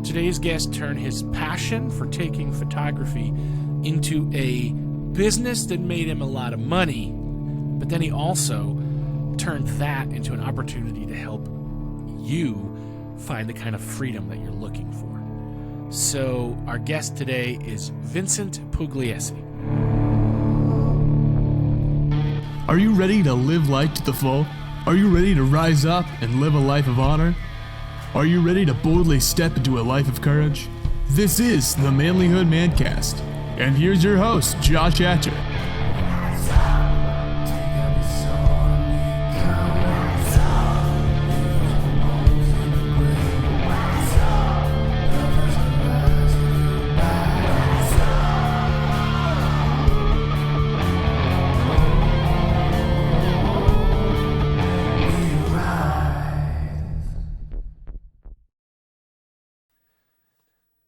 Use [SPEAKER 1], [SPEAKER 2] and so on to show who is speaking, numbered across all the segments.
[SPEAKER 1] Today's guest turned his passion for taking photography into a business that made him a lot of money, but then he also turned that into an opportunity to help you find the kind of freedom that you're looking for. So our guest today is Vincent Pugliese.
[SPEAKER 2] Are you ready to live life to the full? Are you ready to rise up and live a life of honor? Are you ready to boldly step into a life of courage? This is the Manlihood ManCast, and here's your host, Josh Hatcher.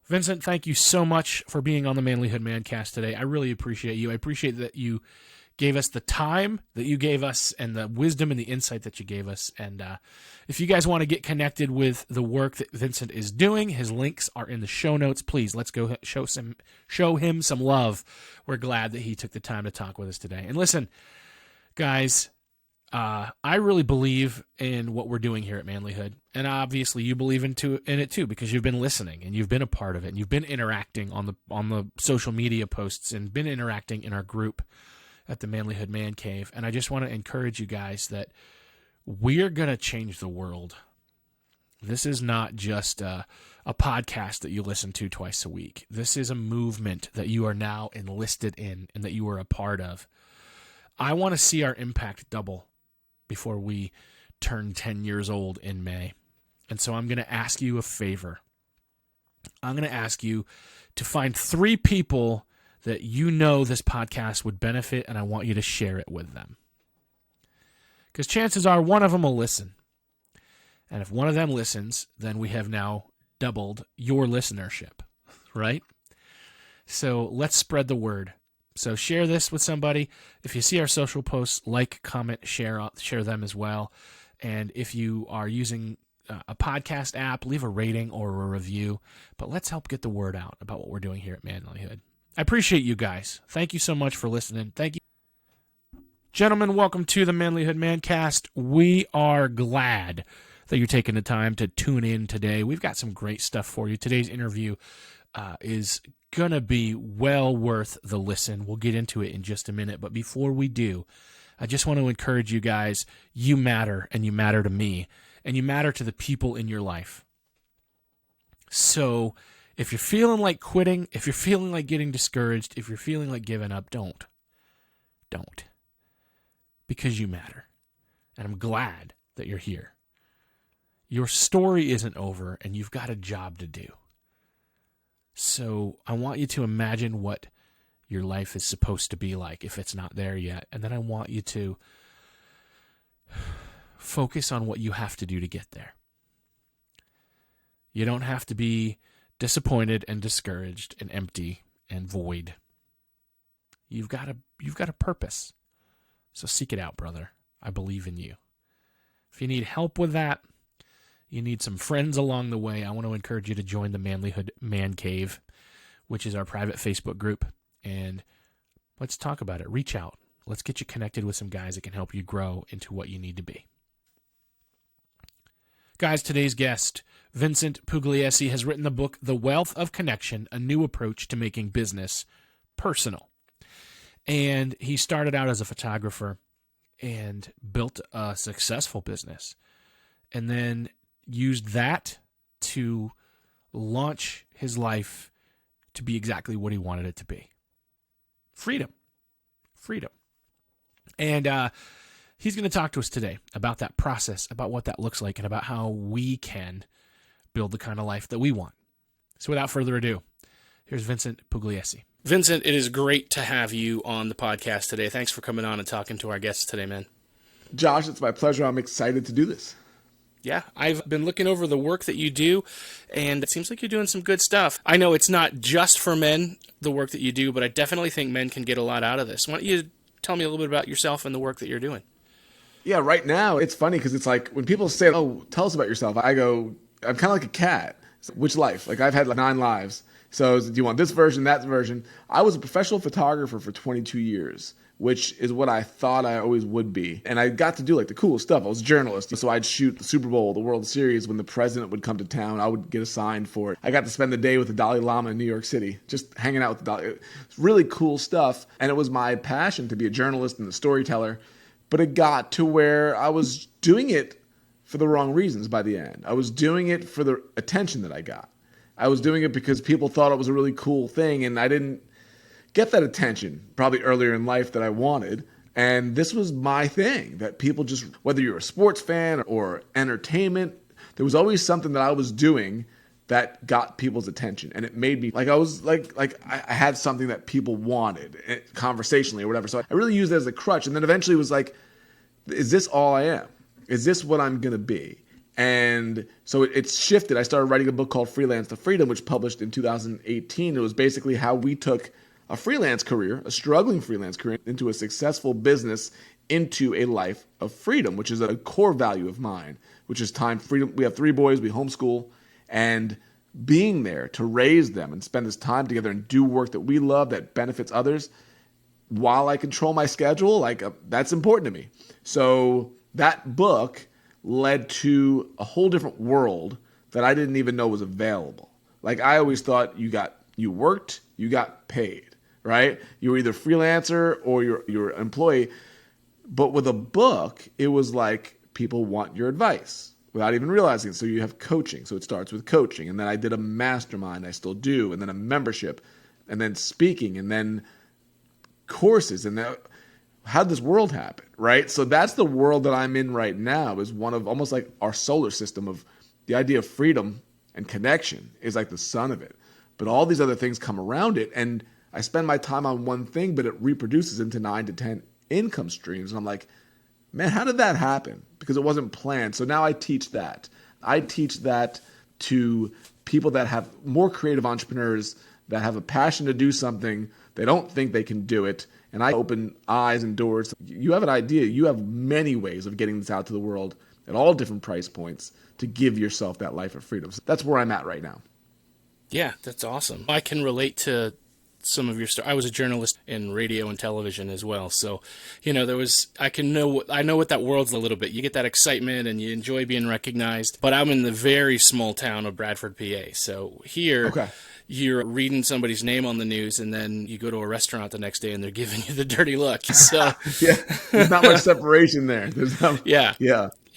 [SPEAKER 1] Vincent, thank you so much for being on the Manlihood ManCast today. I really appreciate you. I appreciate that you gave us the time that you gave us and the wisdom and the insight that you gave us. And if you guys want to get connected with the work that Vincent is doing, his links are in the show notes. Please, let's go show him some love. We're glad that he took the time to talk with us today. And listen, guys, I really believe in what we're doing here at Manlihood, and obviously you believe in it too because you've been listening and you've been a part of it and you've been interacting on the social media posts and been interacting in our group at the Manlihood Man Cave. And I just want to encourage you guys that we're going to change the world. This is not just a podcast that you listen to twice a week. This is a movement that you are now enlisted in and that you are a part of. I want to see our impact double before we turn 10 years old in May. And so I'm going to ask you a favor. I'm going to ask you to find 3 people that you know this podcast would benefit, and I want you to share it with them. Because chances are one of them will listen. And if one of them listens, then we have now doubled your listenership, right? So let's spread the word. So share this with somebody. If you see our social posts, like, comment, share them as well. And if you are using a podcast app, leave a rating or a review. But let's help get the word out about what we're doing here at Manlihood. I appreciate you guys. Thank you so much for listening. Thank you. Gentlemen, welcome to the Manlihood ManCast. We are glad that you're taking the time to tune in today. We've got some great stuff for you. Today's interview is going to be well worth the listen. We'll get into it in just a minute. But before we do, I just want to encourage you guys, you matter, and you matter to me, and you matter to the people in your life. So if you're feeling like quitting, if you're feeling like getting discouraged, if you're feeling like giving up, don't. Because you matter. And I'm glad that you're here. Your story isn't over, and you've got a job to do. So I want you to imagine what your life is supposed to be like if it's not there yet. And then I want you to focus on what you have to do to get there. You don't have to be disappointed and discouraged and empty and void. You've got a purpose. So seek it out, brother. I believe in you. If you need help with that, you need some friends along the way, I want to encourage you to join the Manlihood Man Cave, which is our private Facebook group. And let's talk about it. Reach out. Let's get you connected with some guys that can help you grow into what you need to be. Guys, today's guest, Vincent Pugliese, has written the book, The Wealth of Connection, A New Approach to Making Business Personal. And he started out as a photographer and built a successful business. And then used that to launch his life to be exactly what he wanted it to be. Freedom. And he's going to talk to us today about that process, about what that looks like, and about how we can build the kind of life that we want. So without further ado, here's Vincent Pugliese. Vincent, it is great to have you on the podcast today. Thanks for coming on and talking to our guests today, man.
[SPEAKER 3] Josh, it's my pleasure. I'm excited to do this.
[SPEAKER 1] Yeah, I've been looking over the work that you do, and it seems like you're doing some good stuff. I know it's not just for men, the work that you do, but I definitely think men can get a lot out of this. Why don't you tell me a little bit about yourself and the work that you're doing?
[SPEAKER 3] Yeah, right now, it's funny because it's like when people say, oh, tell us about yourself, I go, I'm kind of like a cat. Which life? Like I've had like 9 lives. So do you want this version, that version? I was a professional photographer for 22 years, which is what I thought I always would be. And I got to do like the cool stuff. I was a journalist. So I'd shoot the Super Bowl, the World Series. When the president would come to town, I would get assigned for it. I got to spend the day with the Dalai Lama in New York City, just hanging out with the Dalai. It's really cool stuff. And it was my passion to be a journalist and a storyteller. But it got to where I was doing it for the wrong reasons by the end. I was doing it for the attention that I got. I was doing it because people thought it was a really cool thing, and I didn't get that attention probably earlier in life that I wanted. And this was my thing, that people just, whether you're a sports fan or entertainment, there was always something that I was doing that got people's attention. And it made me like I was like I had something that people wanted conversationally or whatever. So I really used it as a crutch. And then eventually it was like, is this all I am? Is this what I'm going to be? And so it's shifted. I started writing a book called Freelance to Freedom, which published in 2018. It was basically how we took a freelance career, a struggling freelance career, into a successful business, into a life of freedom, which is a core value of mine, which is time, freedom. We have 3 boys, we homeschool, and being there to raise them and spend this time together and do work that we love that benefits others while I control my schedule, that's important to me. So that book led to a whole different world that I didn't even know was available. Like I always thought you worked, you got paid, right? You were either freelancer or you're an employee. But with a book, it was like people want your advice without even realizing it. So you have coaching. So it starts with coaching. And then I did a mastermind, I still do, and then a membership, and then speaking, and then courses. And then how did this world happen, right? So that's the world that I'm in right now, is one of almost like our solar system of the idea of freedom and connection is like the sun of it. But all these other things come around it, and I spend my time on one thing, but it reproduces into 9 to 10 income streams. And I'm like, man, how did that happen? Because it wasn't planned. So now I teach that. I teach that to people that have more creative entrepreneurs that have a passion to do something. They don't think they can do it. And I open eyes and doors. You have an idea. You have many ways of getting this out to the world at all different price points to give yourself that life of freedom. So that's where I'm at right now.
[SPEAKER 1] Yeah, that's awesome. I can relate to some of your stuff. I was a journalist in radio and television as well. So, I know what that world's a little bit. You get that excitement and you enjoy being recognized. But I'm in the very small town of Bradford, PA. So here, okay, you're reading somebody's name on the news, and then you go to a restaurant the next day and they're giving you the dirty look. So
[SPEAKER 3] yeah, there's not much separation there.
[SPEAKER 1] Yeah.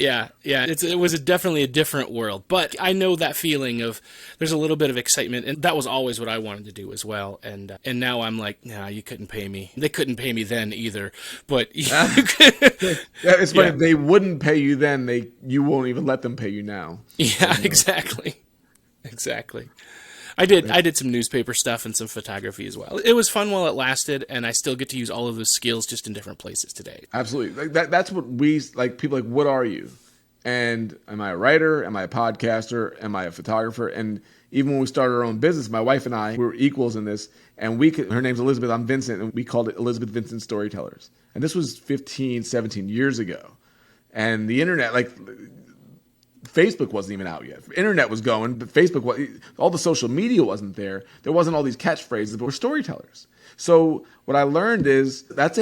[SPEAKER 1] It was definitely a different world, but I know that feeling of there's a little bit of excitement, and that was always what I wanted to do as well. And now I'm like, nah, you couldn't pay me. They couldn't pay me then either, but
[SPEAKER 3] it's funny. They wouldn't pay you then. You won't even let them pay you now.
[SPEAKER 1] Yeah, exactly. I did some newspaper stuff and some photography as well. It was fun while it lasted, and I still get to use all of those skills just in different places today.
[SPEAKER 3] Absolutely. That's what we like. People like, what are you? And am I a writer? Am I a podcaster? Am I a photographer? And even when we started our own business, my wife and I, we were equals in this. And her name's Elizabeth, I'm Vincent, and we called it Elizabeth Vincent Storytellers. And this was 15, 17 years ago. And the internet, Facebook wasn't even out yet. Internet was going, but all the social media wasn't there. There wasn't all these catchphrases, but we're storytellers. So what I learned is not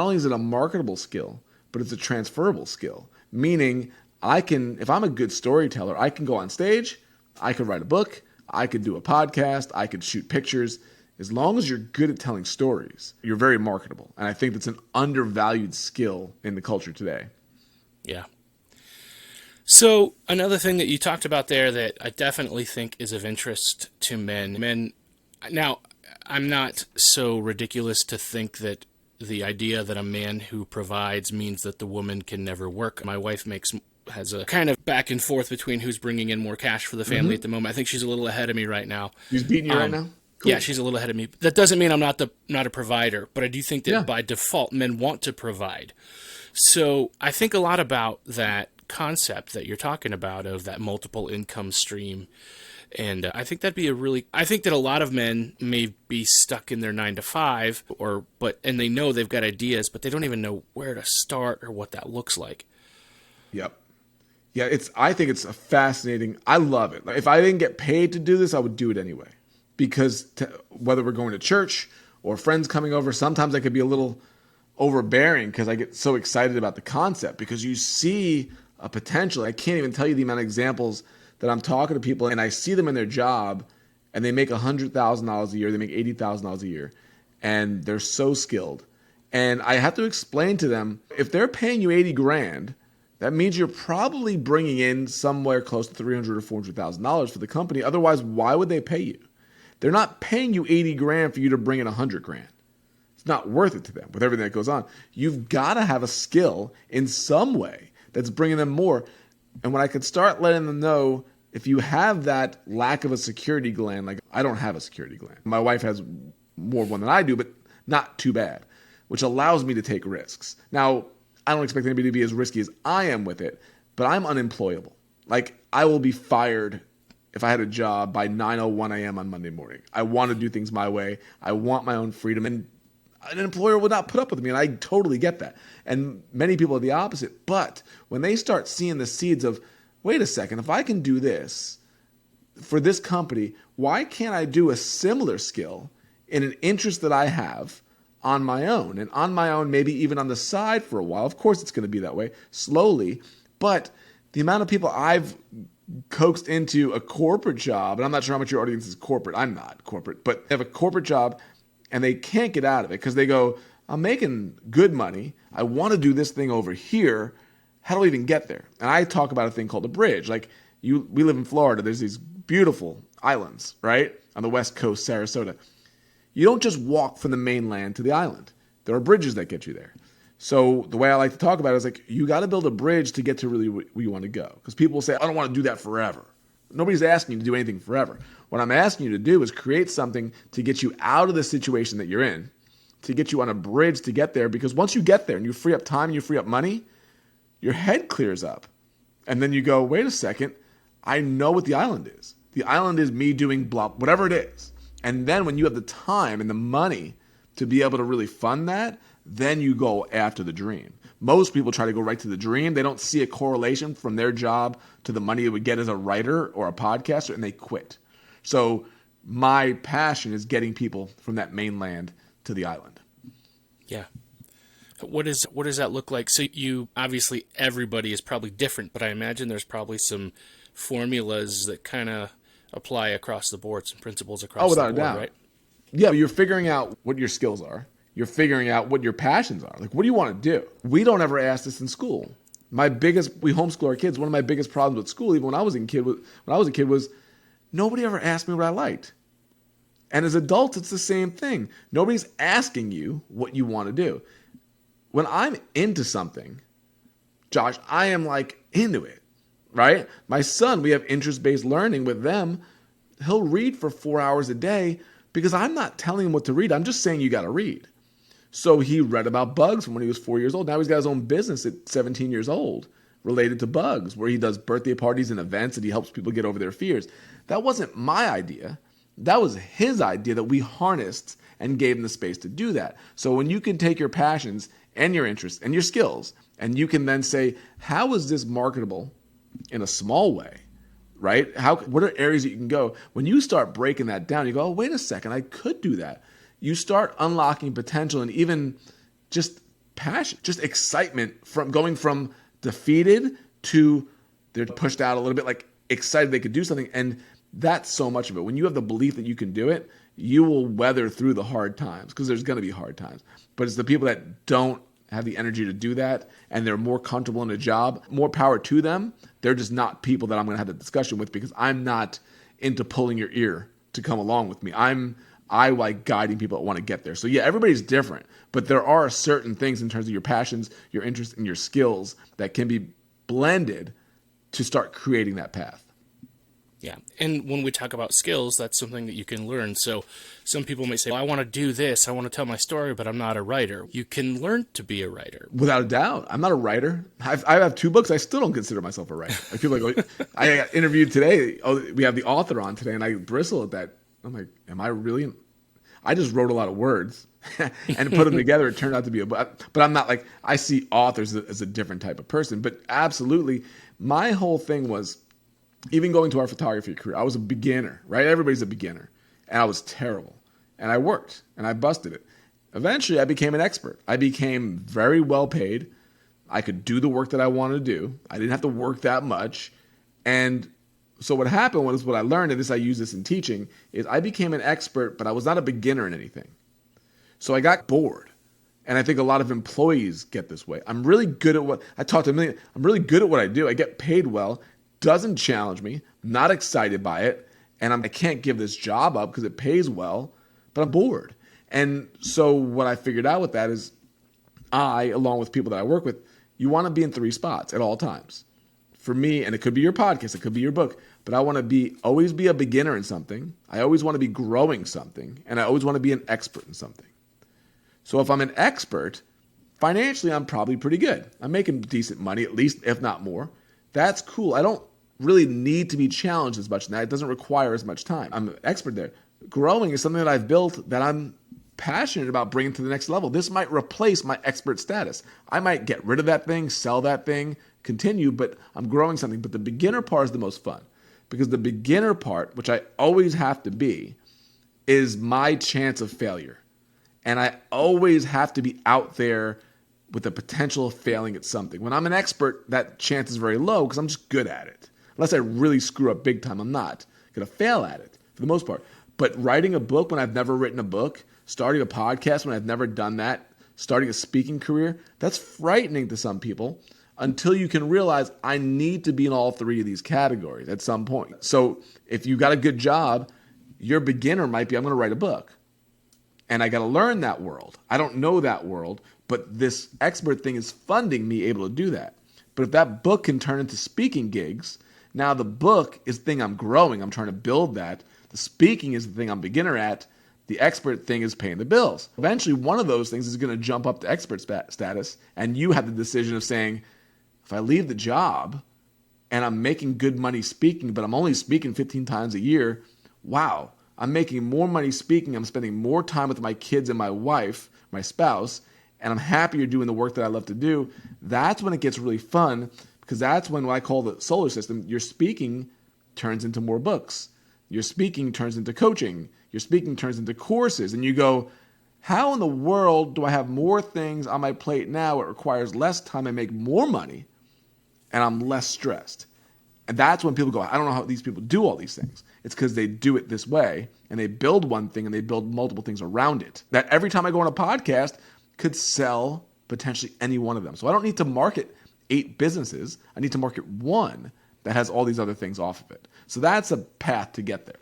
[SPEAKER 3] only is it a marketable skill, but it's a transferable skill. Meaning if I'm a good storyteller, I can go on stage, I could write a book, I could do a podcast, I could shoot pictures. As long as you're good at telling stories, you're very marketable. And I think that's an undervalued skill in the culture today.
[SPEAKER 1] Yeah. So another thing that you talked about there that I definitely think is of interest to men. Now, I'm not so ridiculous to think that the idea that a man who provides means that the woman can never work. My wife has a kind of back and forth between who's bringing in more cash for the family at the moment. I think she's a little ahead of me right now.
[SPEAKER 3] She's beating you right now? Cool.
[SPEAKER 1] Yeah, she's a little ahead of me. That doesn't mean I'm not a provider, but I do think that by default, men want to provide. So I think a lot about that concept that you're talking about of that multiple income stream. And I think I think that a lot of men may be stuck in their 9 to 5 and they know they've got ideas, but they don't even know where to start or what that looks like.
[SPEAKER 3] Yep. Yeah, I think it's a fascinating. I love it. Like, if I didn't get paid to do this, I would do it anyway. Because whether we're going to church or friends coming over, sometimes I could be a little overbearing because I get so excited about the concept because you see a potential. I can't even tell you the amount of examples that I'm talking to people and I see them in their job and they make $100,000 a year, they make $80,000 a year, and they're so skilled. And I have to explain to them, if they're paying you 80 grand, that means you're probably bringing in somewhere close to $300,000 or $400,000 for the company. Otherwise, why would they pay you? They're not paying you 80 grand for you to bring in 100 grand. It's not worth it to them with everything that goes on. You've got to have a skill in some way that's bringing them more. And when I could start letting them know, if you have that lack of a security gland, like I don't have a security gland. My wife has more of one than I do, but not too bad, which allows me to take risks. Now, I don't expect anybody to be as risky as I am with it, but I'm unemployable. Like, I will be fired if I had a job by 9:01 a.m. on Monday morning. I want to do things my way. I want my own freedom, and an employer would not put up with me, and I totally get that. And many people are the opposite. But when they start seeing the seeds of, wait a second, if I can do this for this company, why can't I do a similar skill in an interest that I have on my own, and on my own, maybe even on the side for a while? Of course, it's going to be that way slowly. But the amount of people I've coaxed into a corporate job, and I'm not sure how much your audience is corporate. I'm not corporate, but they have a corporate job and they can't get out of it because they go, I'm making good money. I want to do this thing over here. How do I even get there? And I talk about a thing called a bridge. Like we live in Florida. There's these beautiful islands, right? On the West Coast, Sarasota. You don't just walk from the mainland to the island. There are bridges that get you there. So the way I like to talk about it is like, you got to build a bridge to get to really where you want to go. Because people will say, I don't want to do that forever. Nobody's asking you to do anything forever. What I'm asking you to do is create something to get you out of the situation that you're in, to get you on a bridge to get there. Because once you get there and you free up time and you free up money, your head clears up. And then you go, wait a second, I know what the island is. The island is me doing blah, whatever it is. And then when you have the time and the money to be able to really fund that, then you go after the dream. Most people try to go right to the dream. They don't see a correlation from their job to the money they would get as a writer or a podcaster, and they quit. So my passion is getting people from that mainland to the island.
[SPEAKER 1] Yeah. What does that look like? So you, obviously everybody is probably different, but I imagine there's probably some formulas that kind of apply across the board, some principles across the board,
[SPEAKER 3] without a doubt.
[SPEAKER 1] Right?
[SPEAKER 3] Yeah, you're figuring out what your skills are. You're figuring out what your passions are. Like, what do you want to do? We don't ever ask this in school. We homeschool our kids. One of my biggest problems with school, even when I was a kid, was nobody ever asked me what I liked. And as adults, it's the same thing. Nobody's asking you what you want to do. When I'm into something, Josh, I am like into it, right? My son, we have interest-based learning with them. He'll read for 4 hours a day because I'm not telling him what to read. I'm just saying you got to read. So he read about bugs from when he was 4 years old. Now he's got his own business at 17 years old related to bugs, where he does birthday parties and events and he helps people get over their fears. That wasn't my idea. That was his idea that we harnessed and gave him the space to do that. So when you can take your passions and your interests and your skills, and you can then say, how is this marketable in a small way, right? What are areas that you can go? When you start breaking that down, you go, oh, wait a second, I could do that. You start unlocking potential and even just passion, just excitement from going from defeated to they're pushed out a little bit, like excited they could do something. And that's so much of it. When you have the belief that you can do it, you will weather through the hard times, because there's going to be hard times. But it's the people that don't have the energy to do that and they're more comfortable in a job, more power to them. They're just not people that I'm going to have a discussion with, because I'm not into pulling your ear to come along with me. I like guiding people that want to get there. So yeah, everybody's different, but there are certain things in terms of your passions, your interests, and your skills that can be blended to start creating that path.
[SPEAKER 1] Yeah. And when we talk about skills, that's something that you can learn. So some people may say, well, I want to do this. I want to tell my story, but I'm not a writer. You can learn to be a writer.
[SPEAKER 3] Without a doubt. I'm not a writer. I have 2 books. I still don't consider myself a writer. I feel like I got interviewed today. Oh, we have the author on today, and I bristle at that. I'm like, am I really? I just wrote a lot of words and put them together. It turned out to be but I'm not like, I see authors as a different type of person. But absolutely, my whole thing was, even going to our photography career, I was a beginner, right? Everybody's a beginner. And I was terrible. And I worked and I busted it. Eventually, I became an expert. I became very well paid. I could do the work that I wanted to do. I didn't have to work that much. And so what happened was, what I learned, and I use this in teaching, is I became an expert, but I was not a beginner in anything. So I got bored. And I think a lot of employees get this way. I'm really good at what I talk to I'm really good at what I do. I get paid well. Doesn't challenge me. Not excited by it. And I can't give this job up because it pays well, but I'm bored. And so what I figured out with that is, along with people that I work with, you want to be in 3 spots at all times. For me, and it could be your podcast, it could be your book, but I want to always be a beginner in something. I always want to be growing something, and I always want to be an expert in something. So if I'm an expert, financially, I'm probably pretty good. I'm making decent money, at least, if not more. That's cool. I don't really need to be challenged as much in that. It doesn't require as much time. I'm an expert there. Growing is something that I've built that I'm passionate about bringing to the next level. This might replace my expert status. I might get rid of that thing, sell that thing, continue, but I'm growing something. But the beginner part is the most fun, because the beginner part, which I always have to be, is my chance of failure. And I always have to be out there with the potential of failing at something. When I'm an expert, that chance is very low because I'm just good at it. Unless I really screw up big time, I'm not going to fail at it for the most part. But writing a book when I've never written a book, starting a podcast when I've never done that, starting a speaking career, that's frightening to some people until you can realize I need to be in all 3 of these categories at some point. So if you got a good job, your beginner might be, I'm going to write a book. And I got to learn that world. I don't know that world, but this expert thing is funding me able to do that. But if that book can turn into speaking gigs, now the book is the thing I'm growing. I'm trying to build that. The speaking is the thing I'm beginner at. The expert thing is paying the bills. Eventually, one of those things is going to jump up to expert status, and you have the decision of saying, if I leave the job and I'm making good money speaking, but I'm only speaking 15 times a year, wow, I'm making more money speaking. I'm spending more time with my kids and my wife, my spouse, and I'm happier doing the work that I love to do. That's when it gets really fun, because that's when what I call the solar system, your speaking turns into more books. Your speaking turns into coaching. Your speaking turns into courses. And you go, how in the world do I have more things on my plate now? It requires less time and make more money, and I'm less stressed. And that's when people go, I don't know how these people do all these things. It's because they do it this way, and they build one thing and they build multiple things around it. That every time I go on a podcast could sell potentially any one of them. So I don't need to market 8 businesses. I need to market one that has all these other things off of it. So that's a path to get there.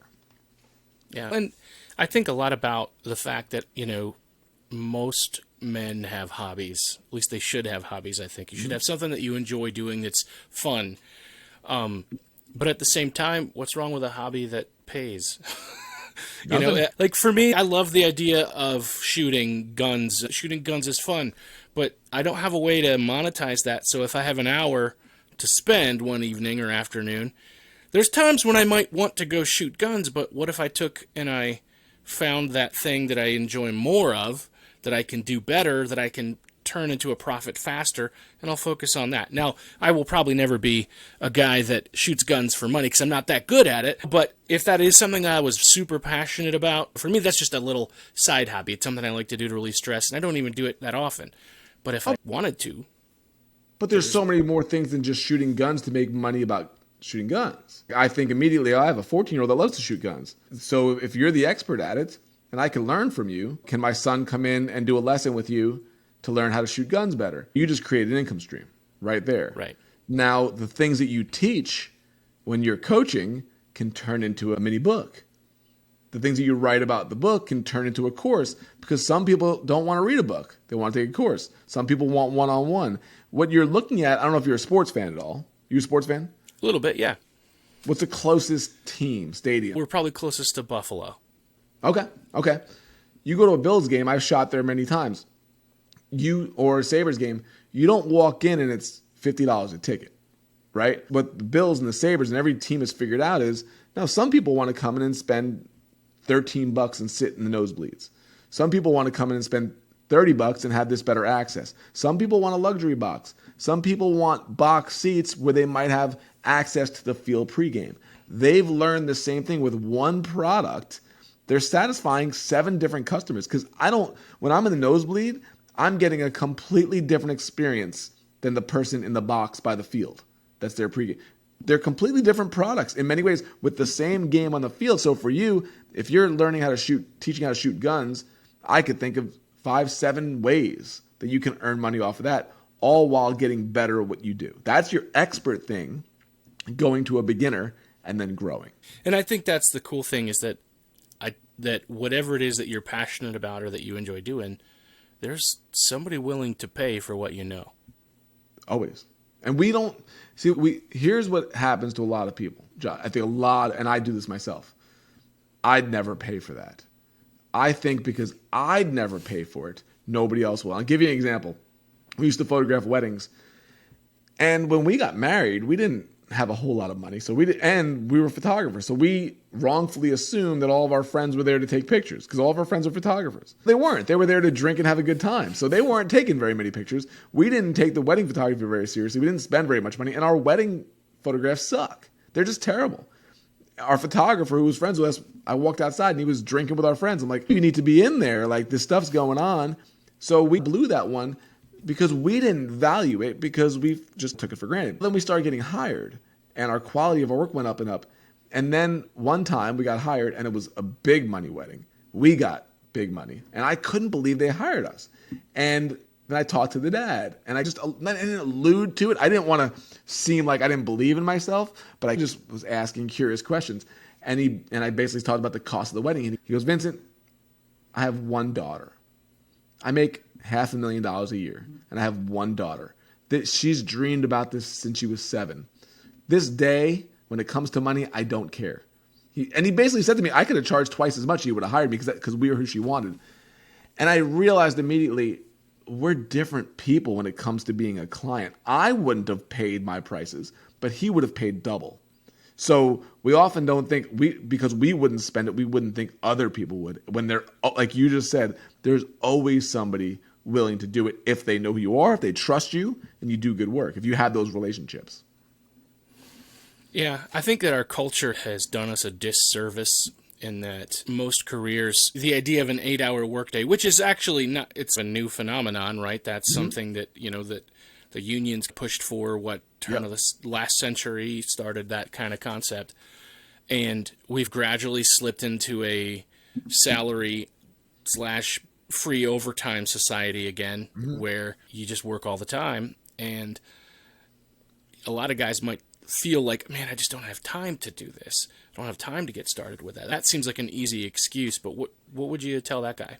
[SPEAKER 1] Yeah. And I think a lot about the fact that, most men have hobbies. At least they should have hobbies, I think. You should have something that you enjoy doing that's fun. But at the same time, what's wrong with a hobby that pays? Like for me, I love the idea of shooting guns. Shooting guns is fun, but I don't have a way to monetize that. So if I have an hour to spend one evening or afternoon, there's times when I might want to go shoot guns, but what if I took and I found that thing that I enjoy more of, that I can do better, that I can turn into a profit faster, and I'll focus on that. Now, I will probably never be a guy that shoots guns for money because I'm not that good at it, but if that is something that I was super passionate about, for me that's just a little side hobby. It's something I like to do to release stress, and I don't even do it that often. But if I wanted to...
[SPEAKER 3] But there's so many more things than just shooting guns to make money about shooting guns. I think immediately, I have a 14-year-old that loves to shoot guns. So if you're the expert at it, and I can learn from you, can my son come in and do a lesson with you to learn how to shoot guns better? You just create an income stream right there.
[SPEAKER 1] Right.
[SPEAKER 3] Now, the things that you teach when you're coaching can turn into a mini book. The things that you write about the book can turn into a course, because some people don't want to read a book. They want to take a course. Some people want one-on-one. What you're looking at, I don't know if you're a sports fan at all. You a sports fan?
[SPEAKER 1] A little bit, yeah.
[SPEAKER 3] What's the closest team, stadium?
[SPEAKER 1] We're probably closest to Buffalo.
[SPEAKER 3] Okay. You go to a Bills game, I've shot there many times. Or a Sabres game, you don't walk in and it's $50 a ticket, right? What the Bills and the Sabres and every team has figured out is, now some people want to come in and spend $13 and sit in the nosebleeds. Some people want to come in and spend $30 and have this better access. Some people want a luxury box. Some people want box seats where they might have access to the field pregame. They've learned the same thing with one product. They're satisfying 7 different customers because when I'm in the nosebleed, I'm getting a completely different experience than the person in the box by the field. That's their pregame. They're completely different products in many ways with the same game on the field. So for you, if you're learning how to shoot, teaching how to shoot guns, I could think of 5, 7 ways that you can earn money off of that, all while getting better at what you do. That's your expert thing, going to a beginner and then growing.
[SPEAKER 1] And I think that's the cool thing is that that whatever it is that you're passionate about or that you enjoy doing, there's somebody willing to pay for what you know.
[SPEAKER 3] Always. And here's what happens to a lot of people. I think and I do this myself. I'd never pay for that. I think because I'd never pay for it, nobody else will. I'll give you an example. We used to photograph weddings. And when we got married, we didn't have a whole lot of money. And we were photographers. So we wrongfully assumed that all of our friends were there to take pictures because all of our friends are photographers. They weren't. They were there to drink and have a good time. So they weren't taking very many pictures. We didn't take the wedding photography very seriously. We didn't spend very much money. And our wedding photographs suck. They're just terrible. Our photographer who was friends with us, I walked outside and he was drinking with our friends. I'm like, you need to be in there. Like this stuff's going on. So we blew that one because we didn't value it because we just took it for granted. Then we started getting hired and our quality of our work went up and up. And then one time we got hired and it was a big money wedding. We got big money and I couldn't believe they hired us. And then I talked to the dad and I didn't allude to it. I didn't want to seem like I didn't believe in myself, but I just was asking curious questions. And I basically talked about the cost of the wedding. And he goes, Vincent, I have one daughter. I make $500,000 a year and I have one daughter. She's dreamed about this since she was 7. This day, when it comes to money, I don't care. He basically said to me, I could have charged twice as much. He would have hired me because we were who she wanted. And I realized immediately, we're different people when it comes to being a client. I wouldn't have paid my prices, but he would have paid double. So we often don't think because we wouldn't spend it, we wouldn't think other people would. When they're, like you just said, there's always somebody willing to do it if they know who you are, if they trust you, and you do good work, if you have those relationships.
[SPEAKER 1] Yeah, I think that our culture has done us a disservice in that most careers, the idea of an 8-hour workday, which is actually not, it's a new phenomenon, right? That's something that, that the unions pushed for, turn of the last century started that kind of concept. And we've gradually slipped into a salary / free overtime society again, where you just work all the time. And a lot of guys might feel like, man, I just don't have time to do this. I don't have time to get started with that. That seems like an easy excuse, but what would you tell that guy?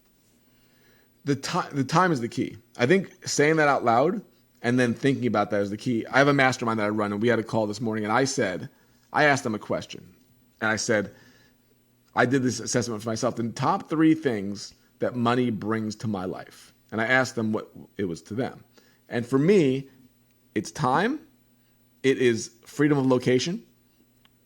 [SPEAKER 3] The time is the key. I think saying that out loud and then thinking about that is the key. I have a mastermind that I run, and we had a call this morning, and I asked them a question. And I said, I did this assessment for myself, the top 3 things that money brings to my life. And I asked them what it was to them. And for me, it's time. It is freedom of location.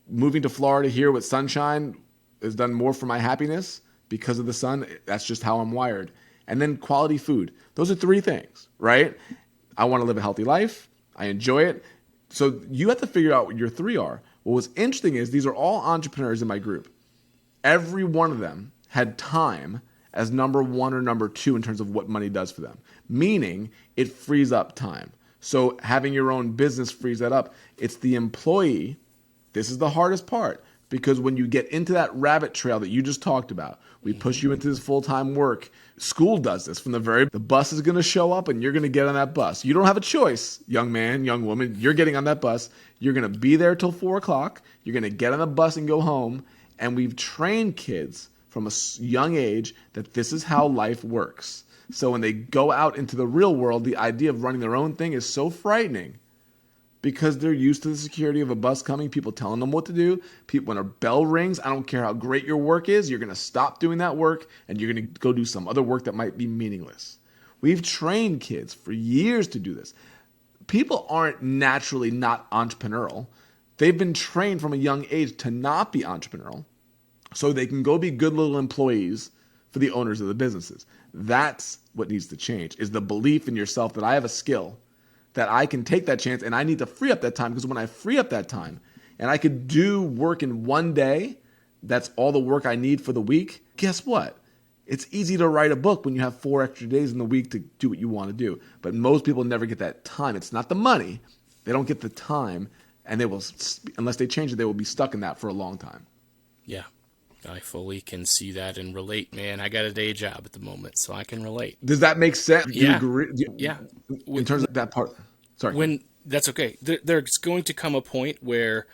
[SPEAKER 3] Moving to Florida here with sunshine has done more for my happiness because of the sun. That's just how I'm wired. And then quality food. Those are 3 things, right? I want to live a healthy life. I enjoy it. So you have to figure out what your 3 are. What was interesting is these are all entrepreneurs in my group. Every one of them had time as number 1 or number 2 in terms of what money does for them, meaning it frees up time. So having your own business frees that up. It's the employee. This is the hardest part because when you get into that rabbit trail that you just talked about, we push you into this full-time work. School does this from the bus is going to show up and you're going to get on that bus. You don't have a choice, young man, young woman. You're getting on that bus. You're going to be there till 4 o'clock. You're going to get on the bus and go home. And we've trained kids from a young age that this is how life works. So when they go out into the real world, the idea of running their own thing is so frightening because they're used to the security of a bus coming, people telling them what to do. When a bell rings, I don't care how great your work is, you're going to stop doing that work and you're going to go do some other work that might be meaningless. We've trained kids for years to do this. People aren't naturally not entrepreneurial. They've been trained from a young age to not be entrepreneurial so they can go be good little employees for the owners of the businesses. That's what needs to change, is the belief in yourself that I have a skill, that I can take that chance, and I need to free up that time, because when I free up that time and I could do work in one day, that's all the work I need for the week, guess what? It's easy to write a book when you have 4 extra days in the week to do what you want to do. But most people never get that time. It's not the money. They don't get the time, and they will, unless they change it, they will be stuck in that for a long time.
[SPEAKER 1] Yeah. I fully can see that and relate, man. I got a day job at the moment, so I can relate.
[SPEAKER 3] Does that make sense? Do you
[SPEAKER 1] Yeah.
[SPEAKER 3] agree?
[SPEAKER 1] Yeah.
[SPEAKER 3] In terms of that part. Sorry.
[SPEAKER 1] That's okay. There's going to come a point where,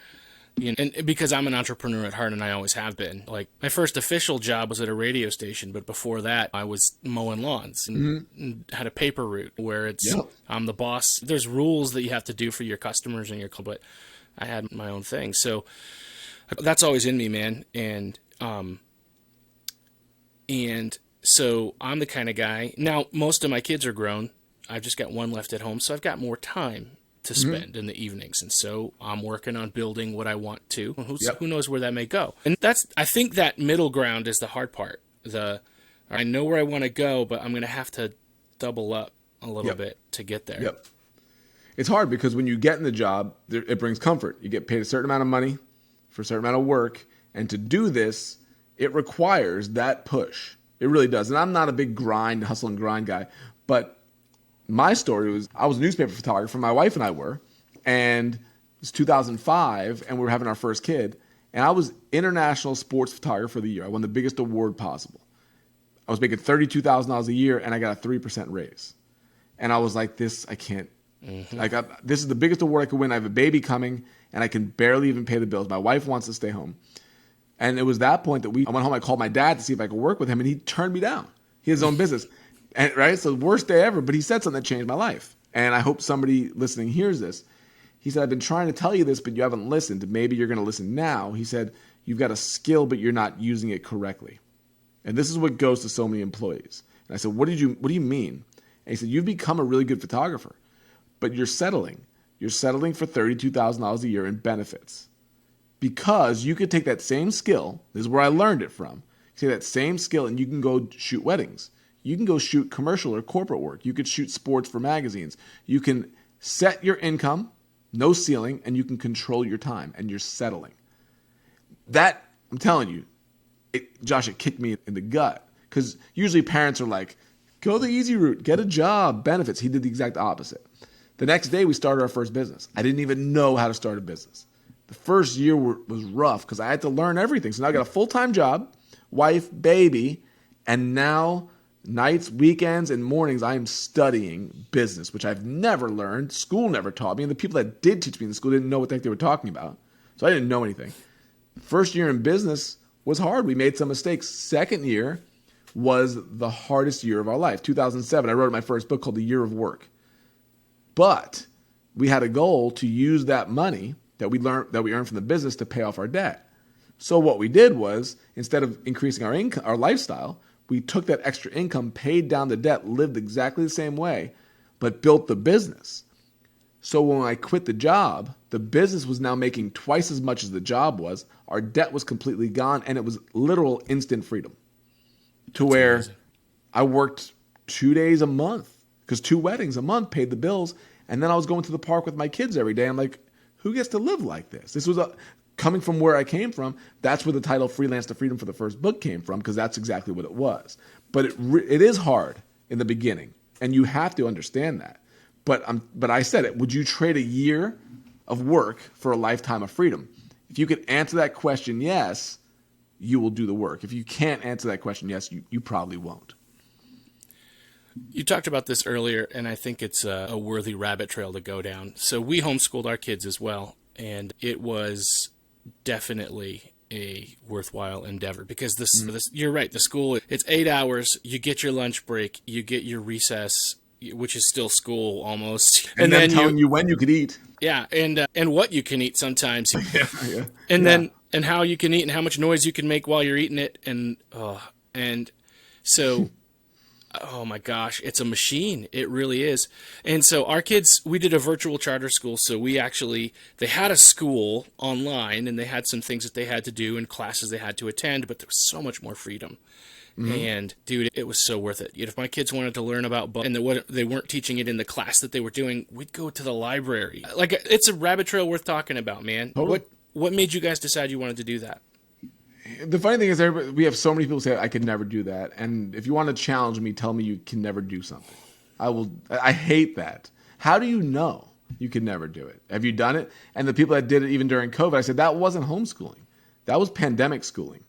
[SPEAKER 1] and because I'm an entrepreneur at heart and I always have been, like my first official job was at a radio station, but before that I was mowing lawns and had a paper route where I'm the boss. There's rules that you have to do for your customers and your club, but I had my own thing. So that's always in me, man. And so I'm the kind of guy, now most of my kids are grown. I've just got one left at home, so I've got more time to spend in the evenings. And so I'm working on building what I want to. Who knows where that may go? And I think that middle ground is the hard part. I know where I want to go, but I'm going to have to double up a little bit to get there.
[SPEAKER 3] Yep. It's hard because when you get in the job, it brings comfort. You get paid a certain amount of money for a certain amount of work. And to do this, it requires that push. It really does. And I'm not a big hustle and grind guy, but my story was, I was a newspaper photographer, my wife and I were, and it was 2005, and we were having our first kid, and I was International Sports Photographer of the Year. I won the biggest award possible. I was making $32,000 a year, and I got a 3% raise. And I was like, I can't. This is the biggest award I could win. I have a baby coming, and I can barely even pay the bills. My wife wants to stay home. And it was that point that I went home, I called my dad to see if I could work with him, and he turned me down. He has his own business. And right, so worst day ever, but he said something that changed my life. And I hope somebody listening hears this. He said, I've been trying to tell you this, but you haven't listened. Maybe you're going to listen now. He said, you've got a skill, but you're not using it correctly. And this is what goes to so many employees. And I said, what do you mean? And he said, you've become a really good photographer, but you're settling. You're settling for $32,000 a year in benefits. Because you could take that same skill, this is where I learned it from, take that same skill and you can go shoot weddings. You can go shoot commercial or corporate work. You could shoot sports for magazines. You can set your income, no ceiling, and you can control your time, and you're settling. That, I'm telling you, Josh, it kicked me in the gut. Because usually parents are like, go the easy route, get a job, benefits. He did the exact opposite. The next day, we started our first business. I didn't even know how to start a business. The first year was rough because I had to learn everything. So now I got a full-time job, wife, baby, and now nights, weekends, and mornings, I am studying business, which I've never learned. School never taught me. And the people that did teach me in the school didn't know what the heck they were talking about. So I didn't know anything. First year in business was hard. We made some mistakes. Second year was the hardest year of our life. 2007, I wrote my first book called The Year of Work. But we had a goal to use that money that we earned from the business to pay off our debt. So what we did was, instead of increasing our income, our lifestyle, we took that extra income, paid down the debt, lived exactly the same way, but built the business. So when I quit the job, the business was now making twice as much as the job was. Our debt was completely gone, and it was literal instant freedom. To where amazing. I worked 2 days a month, because 2 weddings a month paid the bills, and then I was going to the park with my kids every day. I'm like, who gets to live like this? This was coming from where I came from. That's where the title Freelance to Freedom for the first book came from, because that's exactly what it was. But it is hard in the beginning, and you have to understand that. But I said it. Would you trade a year of work for a lifetime of freedom? If you could answer that question, yes, you will do the work. If you can't answer that question, yes, you probably won't.
[SPEAKER 1] You talked about this earlier, and I think it's a worthy rabbit trail to go down. So we homeschooled our kids as well, and it was definitely a worthwhile endeavor because this you're right, the school, it's 8 hours, you get your lunch break, you get your recess, which is still school almost.
[SPEAKER 3] And then telling you when you could eat.
[SPEAKER 1] Yeah, and what you can eat sometimes.
[SPEAKER 3] Yeah.
[SPEAKER 1] Then how you can eat and how much noise you can make while you're eating it. And so Oh my gosh, it's a machine. It really is. And so our kids, we did a virtual charter school. So they had a school online and they had some things that they had to do and classes they had to attend, but there was so much more freedom. And dude, it was so worth it. If my kids wanted to learn about and they weren't teaching it in the class that they were doing, we'd go to the library. Like, it's a rabbit trail worth talking about, man.
[SPEAKER 3] Totally.
[SPEAKER 1] What made you guys decide you wanted to do that?
[SPEAKER 3] The funny thing is, we have so many people say I could never do that, and if you want to challenge me, tell me you can never do something. I hate that. How do you know you can never do it? Have you done it? And the people that did it even during COVID, I said that wasn't homeschooling. That was pandemic schooling.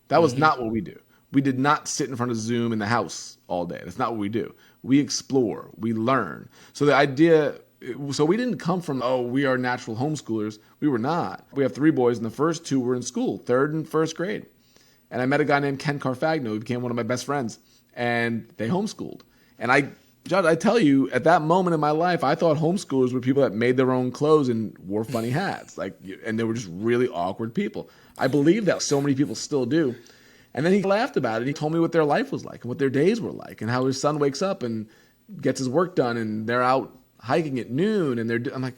[SPEAKER 3] That was not what we do. We did not sit in front of Zoom in the house all day. That's not what we do. We explore. We learn. So the idea. So we didn't come from, we are natural homeschoolers. We were not. We have 3 boys, and the first 2 were in school, 3rd and 1st grade. And I met a guy named Ken Carfagno, who became one of my best friends, and they homeschooled. And Judd, I tell you, at that moment in my life, I thought homeschoolers were people that made their own clothes and wore funny hats, and they were just really awkward people. I believe that so many people still do. And then he laughed about it. He told me what their life was like and what their days were like and how his son wakes up and gets his work done and they're out hiking at noon. And I'm like,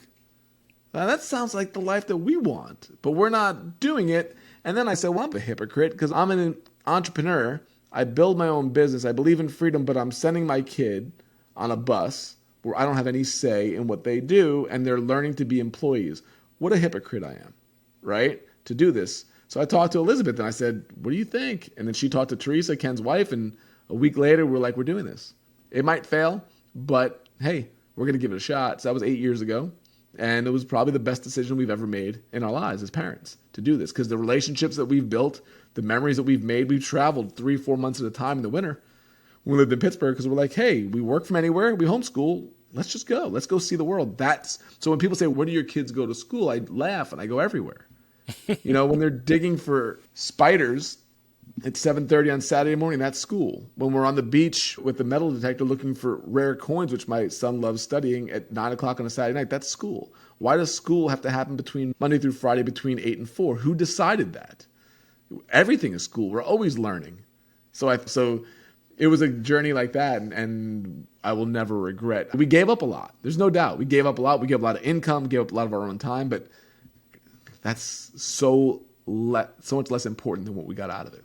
[SPEAKER 3] that sounds like the life that we want, but we're not doing it. And then I said, well, I'm a hypocrite because I'm an entrepreneur. I build my own business. I believe in freedom, but I'm sending my kid on a bus where I don't have any say in what they do, and they're learning to be employees. What a hypocrite I am, right, to do this. So I talked to Elizabeth, and I said, what do you think? And then she talked to Teresa, Ken's wife, and a week later, we're like, we're doing this. It might fail, but hey, we're going to give it a shot. So that was 8 years ago, and it was probably the best decision we've ever made in our lives as parents to do this, because the relationships that we've built, the memories that we've made, we've traveled 3-4 months at a time in the winter. We lived in Pittsburgh because we're like, hey, we work from anywhere, we homeschool, let's just go. Let's go see the world. So when people say, where do your kids go to school? I laugh and I go everywhere. When they're digging for spiders at 7:30 on Saturday morning, that's school. When we're on the beach with the metal detector looking for rare coins, which my son loves studying, at 9 o'clock on a Saturday night, that's school. Why does school have to happen between Monday through Friday between 8 and 4? Who decided that? Everything is school. We're always learning. So it was a journey like that, and I will never regret. We gave up a lot. There's no doubt. We gave up a lot. We gave up a lot of income, gave up a lot of our own time, but that's so much less important than what we got out of it.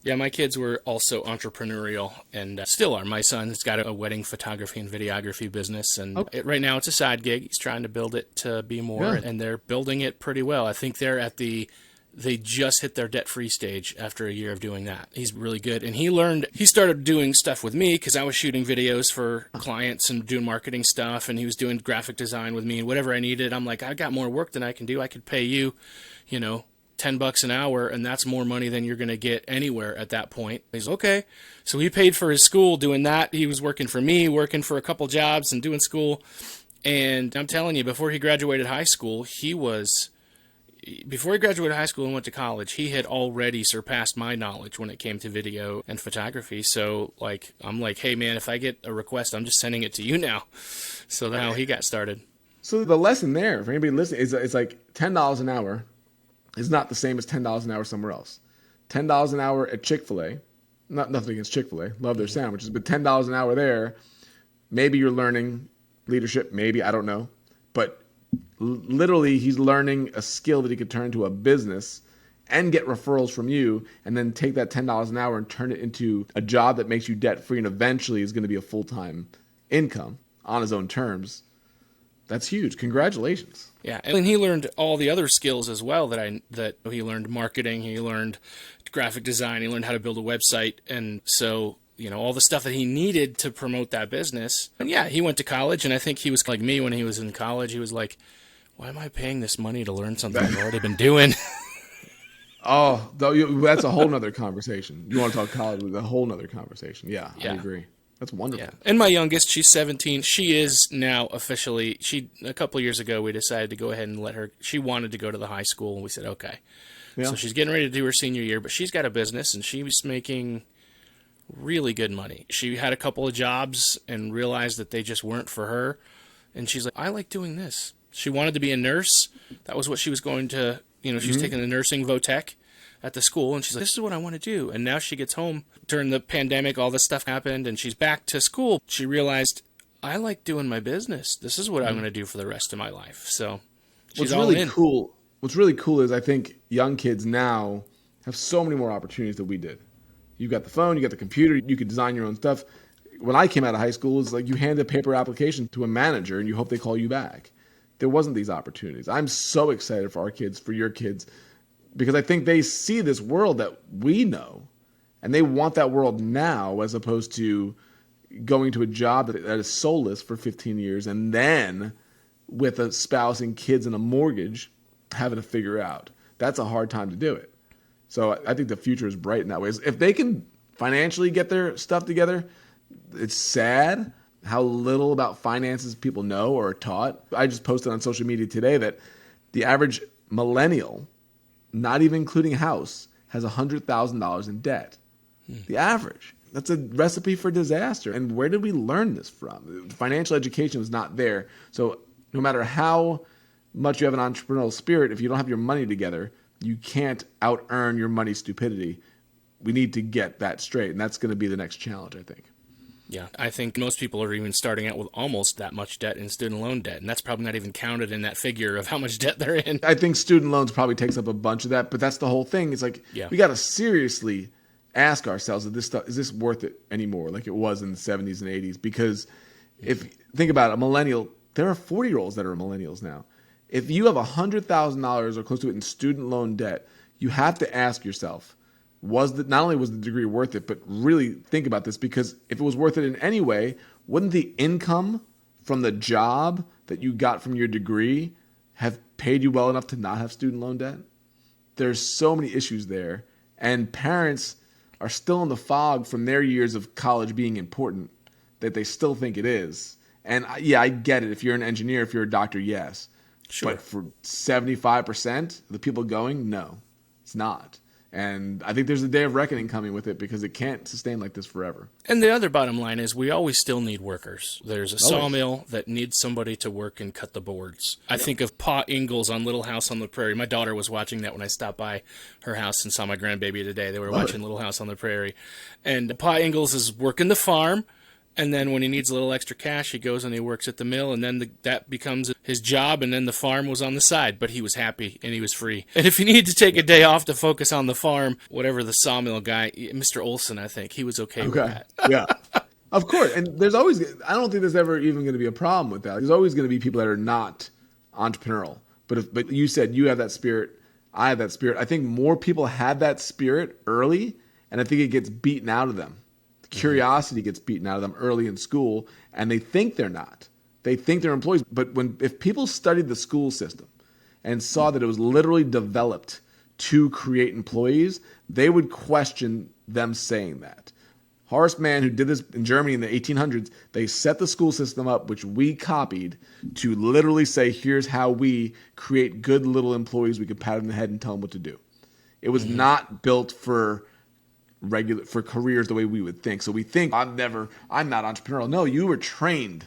[SPEAKER 1] Yeah, my kids were also entrepreneurial and still are. My son's got a wedding photography and videography business, and right now it's a side gig. He's trying to build it to be more, and they're building it pretty well. I think they just hit their debt-free stage after a year of doing that. He's really good. And he started doing stuff with me because I was shooting videos for clients and doing marketing stuff, and he was doing graphic design with me and whatever I needed. I'm like, I got more work than I can do. I could pay you, $10 an hour, and that's more money than you're going to get anywhere at that point. He's okay. So he paid for his school doing that. He was working for me, working for a couple jobs and doing school. And I'm telling you, before he graduated high school, and went to college, he had already surpassed my knowledge when it came to video and photography. So I'm like, hey man, if I get a request, I'm just sending it to you now. So now he got started. So
[SPEAKER 3] the lesson there for anybody listening is it's like $10 an hour is not the same as $10 an hour somewhere else. $10 an hour at Chick-fil-A, nothing against Chick-fil-A, love their sandwiches, but $10 an hour there, maybe you're learning leadership, maybe, I don't know, but literally he's learning a skill that he could turn to a business and get referrals from you, and then take that $10 an hour and turn it into a job that makes you debt free and eventually is going to be a full-time income on his own terms. That's huge. Congratulations.
[SPEAKER 1] Yeah, and he learned all the other skills as well that he learned marketing, he learned graphic design, he learned how to build a website, and so all the stuff that he needed to promote that business. And yeah, he went to college, and I think he was like me when he was in college. He was like, why am I paying this money to learn something I've already been doing?
[SPEAKER 3] Oh, that's a whole nother conversation. You want to talk college, a whole nother conversation. Yeah, I agree. That's wonderful. Yeah.
[SPEAKER 1] And my youngest, she's 17. She is now officially, a couple of years ago, we decided to go ahead and she wanted to go to the high school, and we said, okay. Yeah. So she's getting ready to do her senior year, but she's got a business, and she was making really good money. She had a couple of jobs and realized that they just weren't for her. And she's like, I like doing this. She wanted to be a nurse. That was what she was going to, she was taking the nursing VOTEC. at the school, and she's like, this is what I want to do. And now she gets home during the pandemic, all this stuff happened, and she's back to school. She realized, I like doing my business. This is what I'm going to do for the rest of my life. So she's all in.
[SPEAKER 3] What's really cool is I think young kids now have so many more opportunities than we did. You got the phone, you got the computer, you could design your own stuff. When I came out of high school, it's like you hand a paper application to a manager and you hope they call you back. There wasn't these opportunities. I'm so excited for our kids, for your kids, because I think they see this world that we know, and they want that world now as opposed to going to a job that is soulless for 15 years and then with a spouse and kids and a mortgage having to figure out. That's a hard time to do it. So I think the future is bright in that way. If they can financially get their stuff together, it's sad how little about finances people know or are taught. I just posted on social media today that the average millennial, not even including house, has $100,000 in debt. The average. That's a recipe for disaster. And where did we learn this from? Financial education was not there. So no matter how much you have an entrepreneurial spirit, if you don't have your money together, you can't out-earn your money stupidity. We need to get that straight, and that's going to be the next challenge, I think.
[SPEAKER 1] Yeah, I think most people are even starting out with almost that much debt in student loan debt, and that's probably not even counted in that figure of how much debt they're in.
[SPEAKER 3] I think student loans probably takes up a bunch of that, but that's the whole thing. It's like we got to seriously ask ourselves, is this worth it anymore like it was in the 70s and 80s? Because if think about it, a millennial, there are 40-year-olds that are millennials now. If you have $100,000 or close to it in student loan debt, you have to ask yourself, not only was the degree worth it, but really think about this, because if it was worth it in any way, wouldn't the income from the job that you got from your degree have paid you well enough to not have student loan debt? There's so many issues there, and parents are still in the fog from their years of college being important that they still think it is. And yeah, I get it. If you're an engineer, if you're a doctor, yes. Sure. But for 75% of the people going, no, it's not. And I think there's a day of reckoning coming with it because it can't sustain like this forever.
[SPEAKER 1] And the other bottom line is we always still need workers. There's a sawmill that needs somebody to work and cut the boards. I think of Pa Ingalls on Little House on the Prairie. My daughter was watching that when I stopped by her house and saw my grandbaby today. They were watching Little House on the Prairie. And Pa Ingalls is working the farm. And then when he needs a little extra cash, he goes and he works at the mill, and then that becomes his job, and then the farm was on the side. But he was happy, and he was free. And if he needed to take a day off to focus on the farm, whatever the sawmill guy, Mr. Olson, I think, he was okay with that.
[SPEAKER 3] Yeah, of course. And there's always, I don't think there's ever even going to be a problem with that. There's always going to be people that are not entrepreneurial. But you said you have that spirit, I have that spirit. I think more people have that spirit early, and I think it gets beaten out of them. Curiosity gets beaten out of them early in school, and they think they're not. They think they're employees. But if people studied the school system and saw that it was literally developed to create employees, they would question them saying that. Horace Mann, who did this in Germany in the 1800s, they set the school system up, which we copied, to literally say, here's how we create good little employees we can pat on the head and tell them what to do. It was not built for careers the way we would think. So we think I'm not entrepreneurial. No, you were trained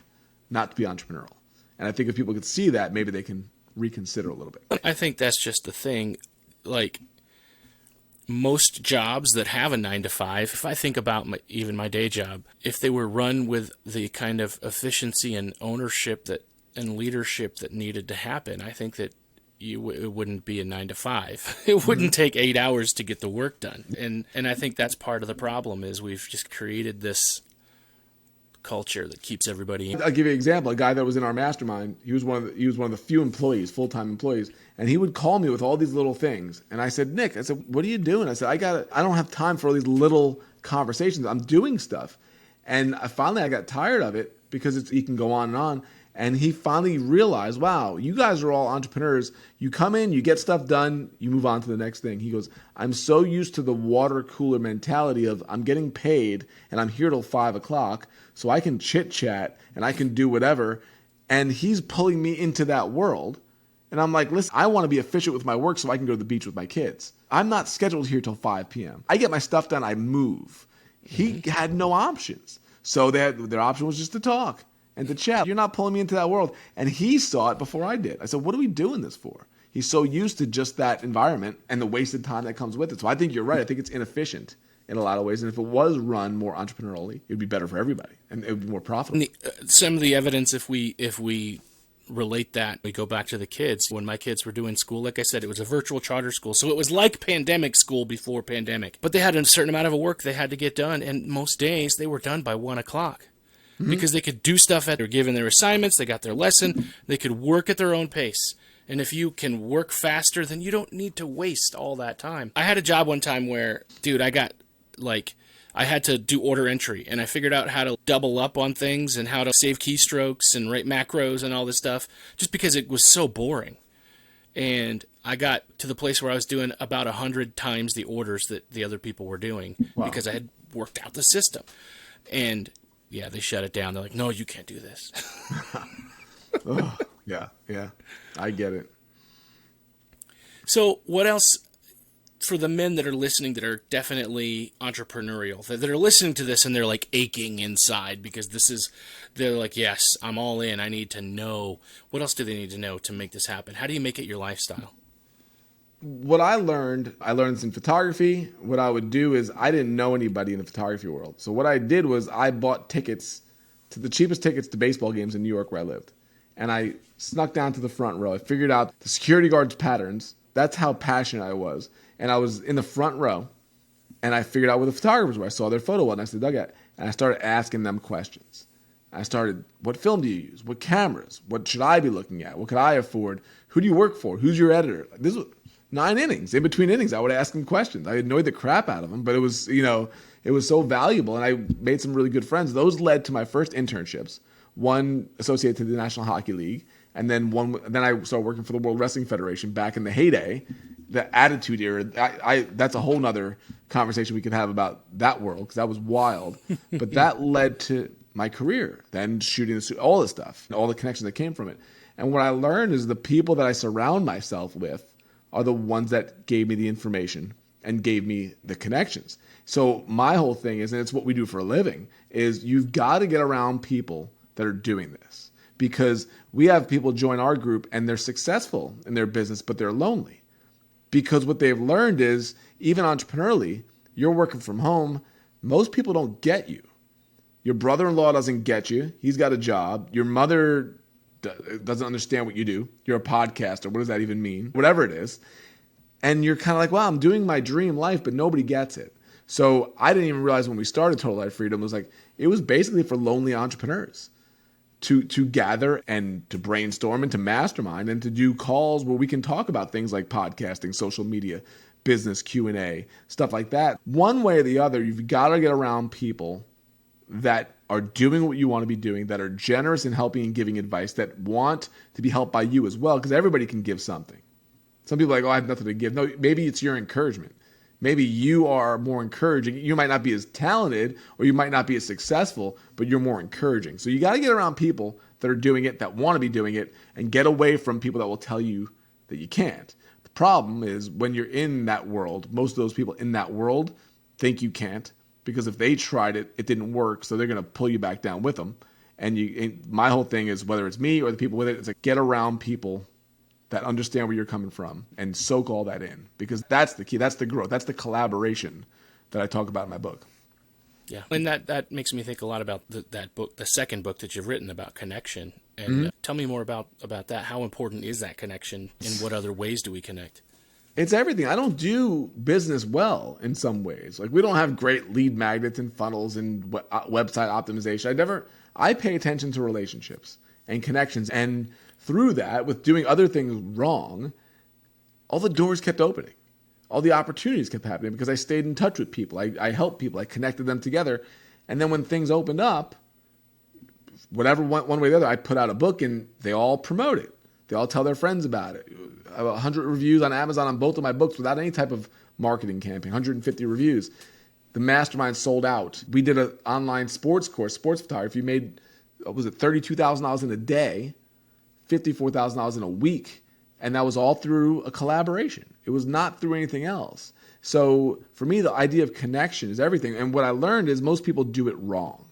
[SPEAKER 3] not to be entrepreneurial. And I think if people could see that, maybe they can reconsider a little bit.
[SPEAKER 1] I think that's just the thing. Like most jobs that have a 9-to-5, if I think about even my day job, if they were run with the kind of efficiency and ownership and leadership that needed to happen, I think that it wouldn't be a 9-to-5. It wouldn't take 8 hours to get the work done. And I think that's part of the problem is we've just created this culture that keeps everybody in.
[SPEAKER 3] I'll give you an example. A guy that was in our mastermind, he was one of the few employees, full-time employees, and he would call me with all these little things. And I said, Nick, what are you doing? I said, I don't have time for all these little conversations. I'm doing stuff. And finally I got tired of it because he can go on and on. And he finally realized, wow, you guys are all entrepreneurs. You come in, you get stuff done, you move on to the next thing. He goes, I'm so used to the water cooler mentality of I'm getting paid and I'm here till 5 o'clock, so I can chit chat and I can do whatever. And he's pulling me into that world. And I'm like, listen, I want to be efficient with my work so I can go to the beach with my kids. I'm not scheduled here till 5 p.m. I get my stuff done, I move. He had no options. So their option was just to talk and to chat. You're not pulling me into that world. And he saw it before I did. I said, what are we doing this for? He's so used to just that environment and the wasted time that comes with it. So I think you're right. I think it's inefficient in a lot of ways. And if it was run more entrepreneurially, it would be better for everybody and it would be more profitable.
[SPEAKER 1] Some of the evidence, if we relate that, we go back to the kids. When my kids were doing school, like I said, it was a virtual charter school. So it was like pandemic school before pandemic. But they had a certain amount of work they had to get done. And most days they were done by 1 o'clock. Because they could do stuff they were given their assignments, they got their lesson, they could work at their own pace. And if you can work faster, then you don't need to waste all that time. I had a job one time where, dude, I had to do order entry, and I figured out how to double up on things and how to save keystrokes and write macros and all this stuff, just because it was so boring. And I got to the place where I was doing about 100 times the orders that the other people were doing because I had worked out the system. And yeah, they shut it down. They're like, no, you can't do this.
[SPEAKER 3] Oh, yeah. I get it.
[SPEAKER 1] So what else for the men that are listening that are definitely entrepreneurial, that are listening to this and they're like aching inside because they're like, yes, I'm all in. I need to know. What else do they need to know to make this happen? How do you make it your lifestyle?
[SPEAKER 3] What I learned this in photography. What I would do is I didn't know anybody in the photography world. So what I did was I bought tickets to the cheapest tickets to baseball games in New York where I lived. And I snuck down to the front row. I figured out the security guards' patterns. That's how passionate I was. And I was in the front row and I figured out where the photographers were. I saw their photo wall next to the dugout. And I started asking them questions. I started, what film do you use? What cameras? What should I be looking at? What could I afford? Who do you work for? Who's your editor? This was 9 innings. In between innings, I would ask them questions. I annoyed the crap out of them, but it was, it was so valuable. And I made some really good friends. Those led to my first internships, one associated to the National Hockey League, and then I started working for the World Wrestling Federation back in the heyday, the Attitude Era. That's a whole nother conversation we could have about that world because that was wild. But that led to my career, then shooting all this stuff, all the connections that came from it. And what I learned is the people that I surround myself with are the ones that gave me the information and gave me the connections. So my whole thing is, and it's what we do for a living, is you've got to get around people that are doing this. Because we have people join our group and they're successful in their business, but they're lonely. Because what they've learned is, even entrepreneurially, you're working from home, most people don't get you. Your brother-in-law doesn't get you. He's got a job. Your mother doesn't understand what you do. You're a podcaster. What does that even mean? Whatever it is. And you're kind of like, well, I'm doing my dream life, but nobody gets it. So I didn't even realize when we started Total Life Freedom, it was basically for lonely entrepreneurs to gather and to brainstorm and to mastermind and to do calls where we can talk about things like podcasting, social media, business, Q&A, stuff like that. One way or the other, you've got to get around people that are doing what you want to be doing, that are generous in helping and giving advice, that want to be helped by you as well, because everybody can give something. Some people are like, oh, I have nothing to give. No, maybe it's your encouragement. Maybe you are more encouraging. You might not be as talented or you might not be as successful, but you're more encouraging. So you got to get around people that are doing it, that want to be doing it, and get away from people that will tell you that you can't. The problem is when you're in that world, most of those people in that world think you can't, because if they tried it, it didn't work, so they're going to pull you back down with them. And my whole thing is, whether it's me or the people with it, it's like get around people that understand where you're coming from and soak all that in, because that's the key. That's the growth. That's the collaboration that I talk about in my book.
[SPEAKER 1] Yeah, and that makes me think a lot about that book, the second book that you've written about connection. And tell me more about that. How important is that connection, and what other ways do we connect?
[SPEAKER 3] It's everything. I don't do business well in some ways. Like, we don't have great lead magnets and funnels and website optimization. I pay attention to relationships and connections. And through that, with doing other things wrong, all the doors kept opening. All the opportunities kept happening because I stayed in touch with people. I helped people. I connected them together. And then when things opened up, whatever, one way or the other, I put out a book and they all promote it. They all tell their friends about it. 100 reviews on Amazon on both of my books without any type of marketing campaign, 150 reviews. The Mastermind sold out. We did an online sports course, sports photography. We made, $32,000 in a day, $54,000 in a week. And that was all through a collaboration. It was not through anything else. So for me, the idea of connection is everything. And what I learned is most people do it wrong.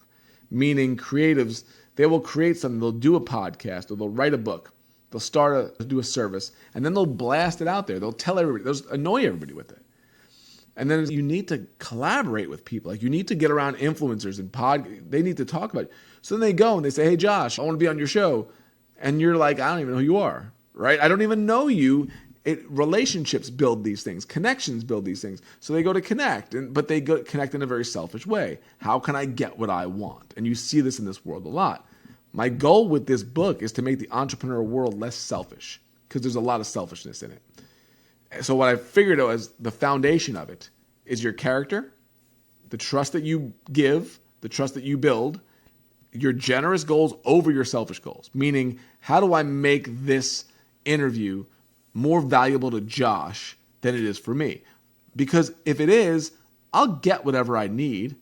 [SPEAKER 3] Meaning creatives, they will create something. They'll do a podcast or they'll write a book. They'll do a service, and then they'll blast it out there. They'll tell everybody. They'll annoy everybody with it. And then you need to collaborate with people. Like, you need to get around influencers and they need to talk about it. So then they go and they say, hey, Josh, I want to be on your show. And you're like, I don't even know who you are, right? I don't even know you. Relationships build these things. Connections build these things. So they go to connect, but they go connect in a very selfish way. How can I get what I want? And you see this in this world a lot. My goal with this book is to make the entrepreneurial world less selfish, because there's a lot of selfishness in it. So what I figured out is the foundation of it is your character, the trust that you give, the trust that you build, your generous goals over your selfish goals. Meaning, how do I make this interview more valuable to Josh than it is for me? Because if it is, I'll get whatever I need.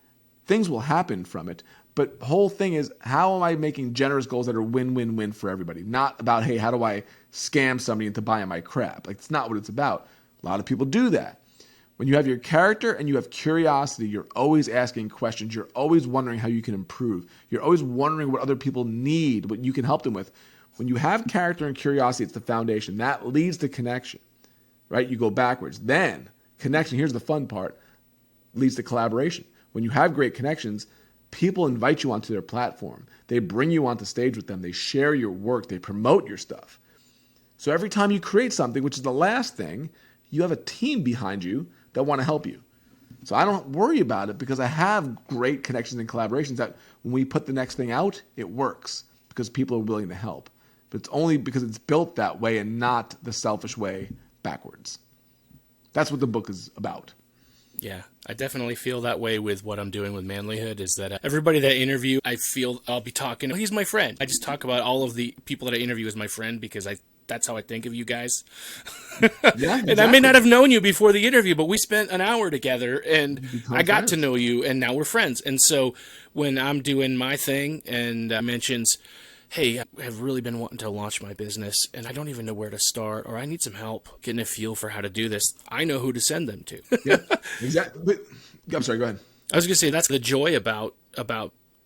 [SPEAKER 3] Things will happen from it. But the whole thing is, how am I making generous goals that are win-win-win for everybody? Not about, hey, how do I scam somebody into buying my crap? Like, it's not what it's about. A lot of people do that. When you have your character and you have curiosity, you're always asking questions. You're always wondering how you can improve. You're always wondering what other people need, what you can help them with. When you have character and curiosity, it's the foundation. That leads to connection, right? You go backwards. Then connection, here's the fun part, leads to collaboration. When you have great connections, people invite you onto their platform. They bring you onto stage with them. They share your work. They promote your stuff. So every time you create something, which is the last thing, you have a team behind you that want to help you. So I don't worry about it, because I have great connections and collaborations that when we put the next thing out, it works because people are willing to help. But it's only because it's built that way and not the selfish way backwards. That's what the book is about.
[SPEAKER 1] Yeah, I definitely feel that way with what I'm doing with Manlihood, is that everybody that I interview, I feel I'll be talking, oh, he's my friend. I just talk about all of the people that I interview as my friend, because that's how I think of you guys.
[SPEAKER 3] Yeah, exactly.
[SPEAKER 1] And I may not have known you before the interview, but we spent an hour together, and I got to know you, and now we're friends. And so when I'm doing my thing and mentions, hey, I've really been wanting to launch my business, and I don't even know where to start, or I need some help getting a feel for how to do this, I know who to send them to.
[SPEAKER 3] Yeah, exactly. I'm sorry, go ahead.
[SPEAKER 1] I was going to say, that's the joy about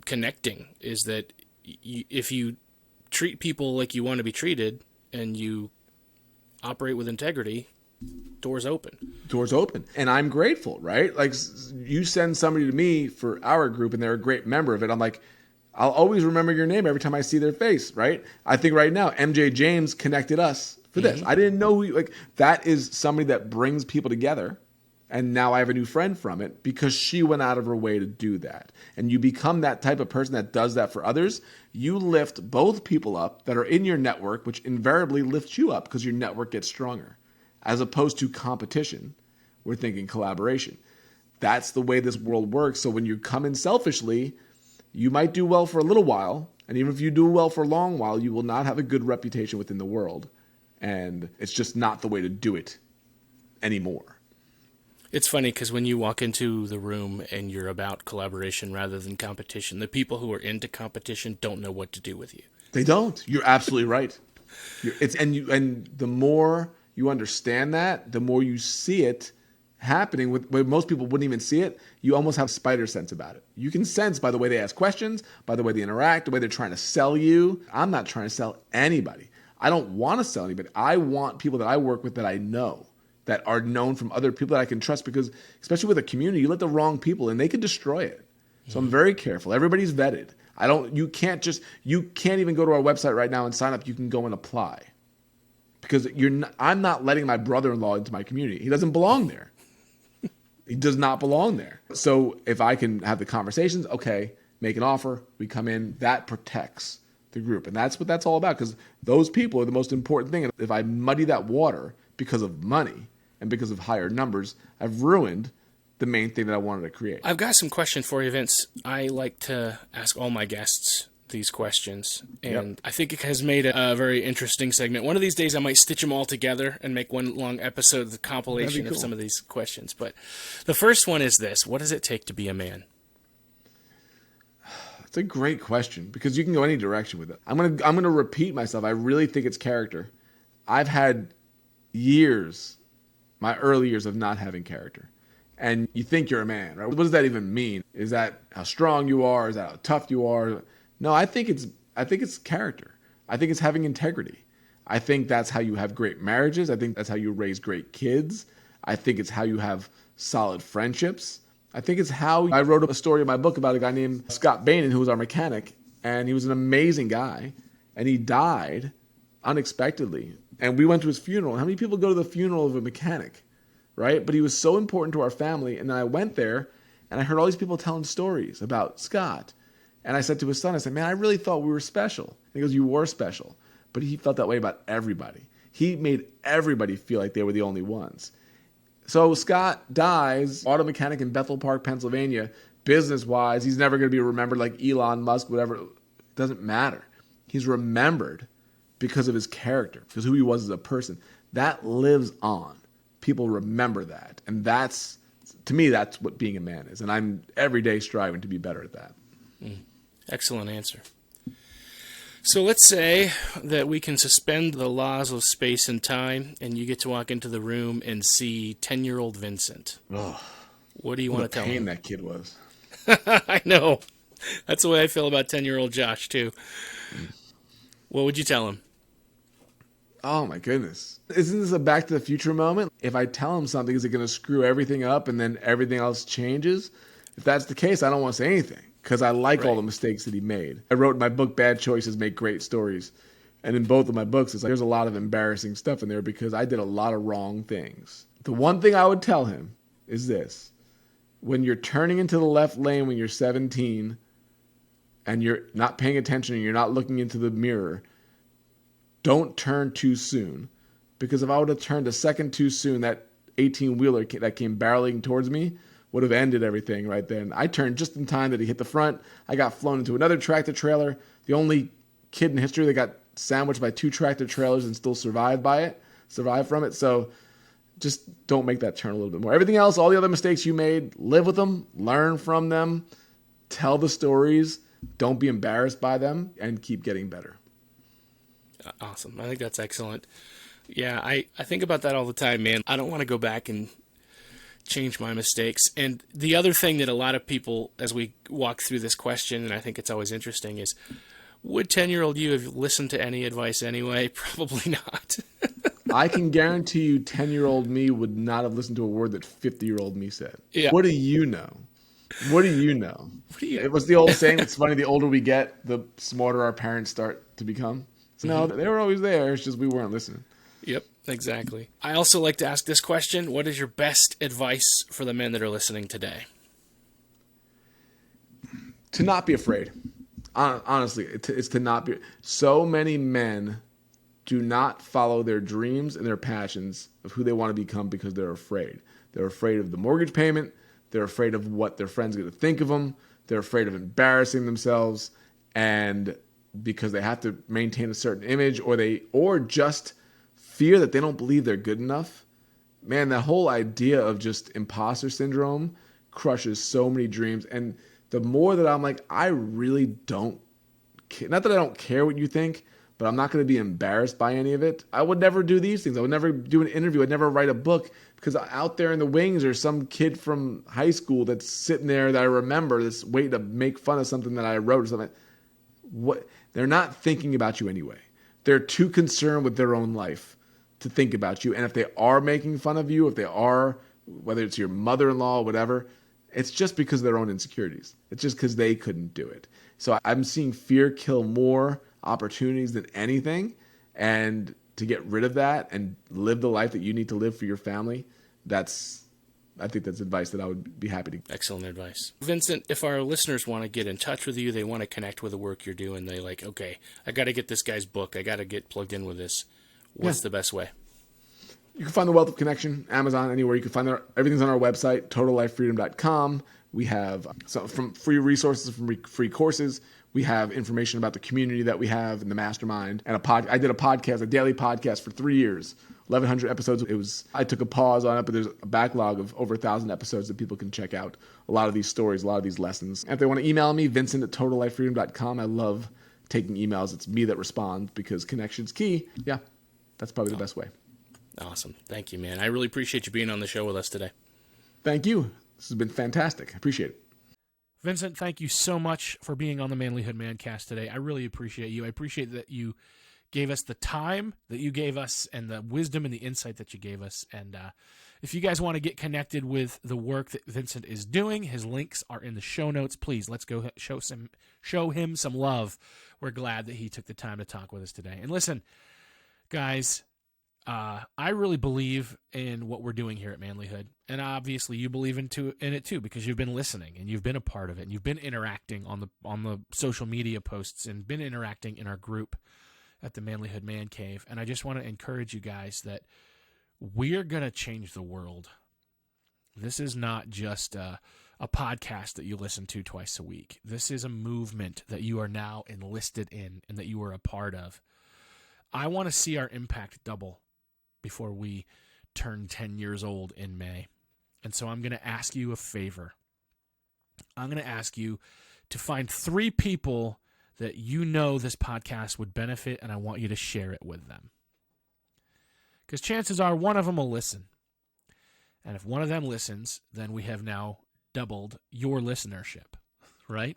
[SPEAKER 1] connecting, is that if you treat people like you want to be treated and you operate with integrity, doors open. Doors open.
[SPEAKER 3] And I'm grateful, right? Like, you send somebody to me for our group and they're a great member of it. I'm like, I'll always remember your name every time I see their face, right? I think right now, MJ James connected us for this. I didn't know that is somebody that brings people together. And now I have a new friend from it because she went out of her way to do that. And you become that type of person that does that for others. You lift both people up that are in your network, which invariably lifts you up because your network gets stronger. As opposed to competition, we're thinking collaboration. That's the way this world works. So when you come in selfishly, you might do well for a little while, and even if you do well for a long while, you will not have a good reputation within the world. And it's just not the way to do it anymore.
[SPEAKER 1] It's funny because when you walk into the room and you're about collaboration rather than competition, the people who are into competition don't know what to do with you.
[SPEAKER 3] They don't. You're absolutely right. And the more you understand that, the more you see it happening where most people wouldn't even see it. You almost have spider sense about it. You can sense by the way they ask questions, by the way they interact, the way they're trying to sell you. I'm not trying to sell anybody. I don't want to sell anybody. I want people that I work with that I know, that are known from other people that I can trust, because especially with a community, you let the wrong people in, they can destroy it. So I'm very careful. Everybody's vetted. You can't even go to our website right now and sign up. You can go and apply, because I'm not letting my brother-in-law into my community. He doesn't belong there. He does not belong there. So if I can have the conversations, okay, make an offer, we come in, that protects the group. And that's what that's all about, because those people are the most important thing. And if I muddy that water because of money and because of higher numbers, I've ruined the main thing that I wanted to create.
[SPEAKER 1] I've got some questions for you, Vince. I like to ask all my guests these questions, and I think it has made a very interesting segment. One of these days I might stitch them all together and make one long episode, the compilation of some of these questions. But the first one is this: what does it take to be a man?
[SPEAKER 3] It's a great question, because you can go any direction with it. I'm gonna repeat myself. I really think it's character. I've had years, my early years, of not having character. And you think you're a man, right? What does that even mean? Is that how strong you are? Is that how tough you are? No, I think it's character. I think it's having integrity. I think that's how you have great marriages. I think that's how you raise great kids. I think it's how you have solid friendships. I think it's how I wrote a story in my book about a guy named Scott Bainan, who was our mechanic, and he was an amazing guy, and he died unexpectedly. And we went to his funeral. How many people go to the funeral of a mechanic, right? But he was so important to our family. And then I went there, and I heard all these people telling stories about Scott. And I said to his son, I said, man, I really thought we were special. And he goes, you were special. But he felt that way about everybody. He made everybody feel like they were the only ones. So Scott dies, auto mechanic in Bethel Park, Pennsylvania. Business-wise, he's never going to be remembered like Elon Musk, whatever. It doesn't matter. He's remembered because of his character, because who he was as a person. That lives on. People remember that. And that's, to me, that's what being a man is. And I'm every day striving to be better at that.
[SPEAKER 1] Excellent answer. So let's say that we can suspend the laws of space and time, and you get to walk into the room and see 10-year-old Vincent.
[SPEAKER 3] Oh,
[SPEAKER 1] what do you want to tell him?
[SPEAKER 3] That kid was.
[SPEAKER 1] I know. That's the way I feel about 10-year-old Josh, too. What would you tell him?
[SPEAKER 3] Oh, my goodness. Isn't this a Back to the Future moment? If I tell him something, is it going to screw everything up and then everything else changes? If that's the case, I don't want to say anything because I like all the mistakes that he made. I wrote in my book, Bad Choices Make Great Stories. And in both of my books, it's like there's a lot of embarrassing stuff in there because I did a lot of wrong things. The one thing I would tell him is this. When you're turning into the left lane when you're 17 and you're not paying attention and you're not looking into the mirror, don't turn too soon. Because if I would have turned a second too soon, that 18-wheeler that came barreling towards me would have ended everything right then. I turned just in time that he hit the front. I got flown into another tractor trailer. The only kid in history that got sandwiched by 2 tractor trailers and still survived from it. So just don't make that turn a little bit more. Everything else, all the other mistakes you made, live with them, learn from them, tell the stories, don't be embarrassed by them, and keep getting better.
[SPEAKER 1] Awesome. I think that's excellent. Yeah, I think about that all the time, man. I don't want to go back and change my mistakes. And the other thing that a lot of people, as we walk through this question, and I think it's always interesting, is would 10-year-old you have listened to any advice anyway? Probably not.
[SPEAKER 3] I can guarantee you 10-year-old me would not have listened to a word that 50-year-old me said.
[SPEAKER 1] Yeah.
[SPEAKER 3] What do you know? What do you know? It was the old saying, it's funny, the older we get, the smarter our parents start to become. So no, they were always there. It's just we weren't listening.
[SPEAKER 1] Yep, exactly. I also like to ask this question. What is your best advice for the men that are listening today?
[SPEAKER 3] To not be afraid. Honestly, it's to not be. So many men do not follow their dreams and their passions of who they want to become because they're afraid. They're afraid of the mortgage payment. They're afraid of what their friends are going to think of them. They're afraid of embarrassing themselves. And because they have to maintain a certain image, or just fear that they don't believe they're good enough. Man, that whole idea of just imposter syndrome crushes so many dreams. And the more that I'm like, I really don't care. Not that I don't care what you think, but I'm not going to be embarrassed by any of it. I would never do these things. I would never do an interview. I'd never write a book because out there in the wings there's some kid from high school that's sitting there that I remember that's waiting to make fun of something that I wrote or something. What? They're not thinking about you anyway. They're too concerned with their own life to think about you. And if they are making fun of you, if they are, whether it's your mother-in-law or whatever, it's just because of their own insecurities. It's just because they couldn't do it. So I'm seeing fear kill more opportunities than anything. And to get rid of that and live the life that you need to live for your family, I think that's advice that I would be happy to give.
[SPEAKER 1] Excellent advice. Vincent, if our listeners want to get in touch with you, they want to connect with the work you're doing, they like, okay, I got to get this guy's book. I got to get plugged in with this. What's the best way?
[SPEAKER 3] You can find The Wealth of Connection, Amazon, anywhere. You can find everything's on our website, totallifefreedom.com. We have from free resources, from free courses. We have information about the community that we have in the Mastermind. And I did a daily podcast for 3 years. 1,100 episodes. I took a pause on it, but there's a backlog of over 1,000 episodes that people can check out. A lot of these stories, a lot of these lessons. And if they want to email me, Vincent@totallifefreedom.com. I love taking emails. It's me that responds because connection's key. Yeah, that's probably the best way.
[SPEAKER 1] Awesome. Thank you, man. I really appreciate you being on the show with us today.
[SPEAKER 3] Thank you. This has been fantastic. I appreciate it.
[SPEAKER 1] Vincent, thank you so much for being on the Manlihood ManCast today. I really appreciate you. I appreciate that you gave us the time that you gave us and the wisdom and the insight that you gave us. And if you guys want to get connected with the work that Vincent is doing, his links are in the show notes. Please, let's go show him some love. We're glad that he took the time to talk with us today. And listen, guys, I really believe in what we're doing here at Manlihood, and obviously you believe in it too, because you've been listening and you've been a part of it, and you've been interacting on the social media posts and been interacting in our group at the Manlihood Man Cave. And I just want to encourage you guys that we're gonna change the world. This is not just a podcast that you listen to twice a week. This is a movement that you are now enlisted in and that you are a part of. I want to see our impact double before we turn 10 years old in May. And so I'm going to ask you a favor. I'm going to ask you to find 3 people that you know this podcast would benefit, and I want you to share it with them. Because chances are one of them will listen. And if one of them listens, then we have now doubled your listenership, right?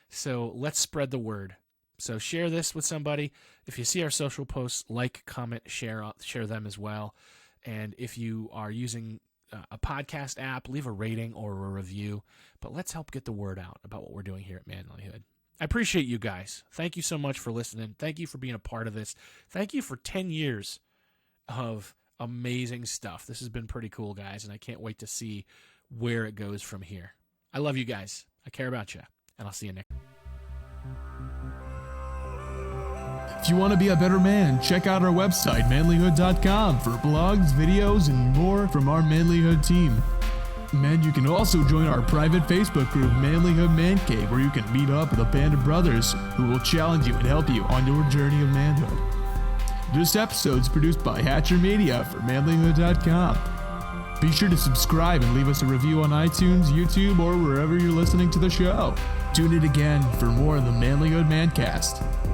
[SPEAKER 1] So let's spread the word. So share this with somebody. If you see our social posts, like, comment, share them as well. And if you are using a podcast app, leave a rating or a review. But let's help get the word out about what we're doing here at Manlihood. I appreciate you guys. Thank you so much for listening. Thank you for being a part of this. Thank you for 10 years of amazing stuff. This has been pretty cool, guys, and I can't wait to see where it goes from here. I love you guys. I care about you, and I'll see you next.
[SPEAKER 2] If you want to be a better man, check out our website, manlihood.com, for blogs, videos, and more from our Manlihood team. And you can also join our private Facebook group, Manlihood Man Cave, where you can meet up with a band of brothers who will challenge you and help you on your journey of manhood. This episode is produced by Hatcher Media for manlihood.com. Be sure to subscribe and leave us a review on iTunes, YouTube, or wherever you're listening to the show. Tune in again for more of the Manlihood ManCast.